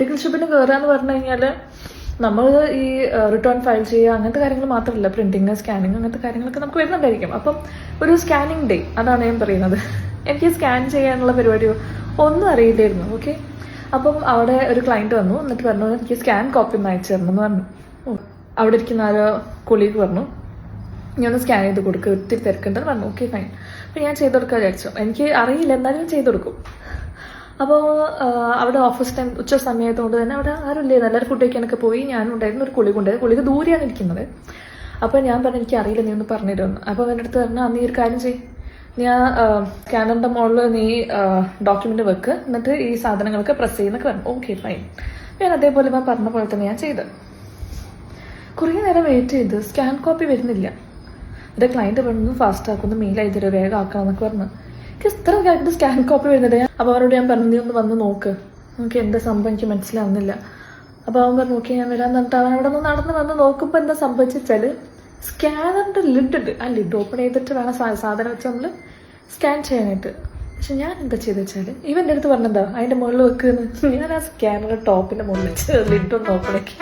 Medical ഷിപ്പിന് കയറുക പറഞ്ഞു കഴിഞ്ഞാൽ നമ്മൾ ഈ റിട്ടേൺ ഫയൽ ചെയ്യുക അങ്ങനത്തെ കാര്യങ്ങൾ മാത്രമല്ല, പ്രിന്റിങ്, സ്കാനിങ് അങ്ങനത്തെ കാര്യങ്ങളൊക്കെ നമുക്ക് വരുന്നുണ്ടായിരിക്കും. അപ്പം ഒരു സ്കാനിങ് ഡേ, അതാണ് ഞാൻ പറയുന്നത്. എനിക്ക് സ്കാൻ ചെയ്യാനുള്ള പരിപാടിയോ ഒന്നും അറിയില്ലായിരുന്നു. ഓക്കെ, അപ്പം അവിടെ ഒരു ക്ലയൻറ്റ് വന്നു, എന്നിട്ട് പറഞ്ഞു എനിക്ക് സ്കാൻ കോപ്പി ഒന്ന് അയച്ചു തരണം എന്ന് പറഞ്ഞു. അവിടെ ഇരിക്കുന്ന ആരോ കൊളീഗ് പറഞ്ഞു ഞാൻ ഒന്ന് സ്കാൻ ചെയ്ത് കൊടുക്കുക, ഒത്തിരി തിരക്കുണ്ടെന്ന് പറഞ്ഞു. Okay fine. അപ്പം ഞാൻ ചെയ്ത് കൊടുക്കാൻ വിചാരിച്ചു. എനിക്ക് അറിയില്ല, എന്നാലും ചെയ്ത് കൊടുക്കും. അപ്പോൾ അവിടെ ഓഫീസ് ടൈം ഉച്ച സമയത്തുകൊണ്ട് തന്നെ അവിടെ ആരും ഇല്ലായിരുന്നു, എല്ലാവരും ഫുഡ് കഴിക്കാനൊക്കെ പോയി. ഞാനും ഉണ്ടായിരുന്നു, ഒരു കൊളീഗ് ഉണ്ടായിരുന്നു. കൊളീഗ് ദൂരെയാണ് ഇരിക്കുന്നത്. അപ്പോൾ ഞാൻ പറഞ്ഞു എനിക്ക് അറിയില്ല, നീ ഒന്ന് പറഞ്ഞു തരുമെന്ന്. അപ്പോൾ എൻ്റെ അടുത്ത് പറഞ്ഞു നീ ഒരു കാര്യം ചെയ്യും, നീ ആ സ്കാനറിൻ്റെ മുകളിൽ നീ ഡോക്യുമെൻ്റ് വെക്ക്, എന്നിട്ട് ഈ സാധനങ്ങളൊക്കെ പ്രസ് ചെയ്യുന്നൊക്കെ പറഞ്ഞു. Okay fine. ഞാൻ അതേപോലെ ഞാൻ പറഞ്ഞ പോലെ തന്നെ ഞാൻ ചെയ്ത്. കുറേ നേരം വെയിറ്റ് ചെയ്ത് സ്കാൻ കോപ്പി വരുന്നില്ല. എൻ്റെ ക്ലയൻറ്റ് പറഞ്ഞു ഫാസ്റ്റ് ആക്കുന്നു, മെയിൽ ചെയ്തിട്ട് വേഗം ആക്കണം എന്നൊക്കെ പറഞ്ഞു. എനിക്ക് ഇത്ര കാര്യത്തിൽ സ്കാൻ കോപ്പി വരുന്നില്ല. അപ്പോൾ അവരോട് ഞാൻ പറഞ്ഞു നീ ഒന്ന് വന്ന് നോക്ക്, നമുക്ക് എന്താ സംഭവം എനിക്ക് മനസ്സിലാവുന്നില്ല. അപ്പോൾ അവൻ പറഞ്ഞു ഓക്കെ ഞാൻ വരാൻ പറഞ്ഞിട്ട് അവൻ അവിടെ നിന്ന് നടന്ന് വന്ന് നോക്കുമ്പോൾ എന്താ സംഭവിച്ചാൽ സ്കാനറിൻ്റെ ലിഡ് ഉണ്ട്, ആ ലിഡ് ഓപ്പൺ ചെയ്തിട്ട് വേണം സാധനം വെച്ച് നമ്മൾ സ്കാൻ ചെയ്യാനായിട്ട്. പക്ഷെ ഞാൻ എന്താ ചെയ്തെന്ന് വെച്ചാൽ ഇവൻ്റെ അടുത്ത് പറഞ്ഞെന്താ അതിൻ്റെ മുകളിൽ വെക്കുന്നത്, ഞാൻ ആ സ്കാനറിൻ്റെ ടോപ്പിൻ്റെ മുകളിൽ വെച്ച് ലിഡൊന്ന് ഓപ്പൺ ആക്കി.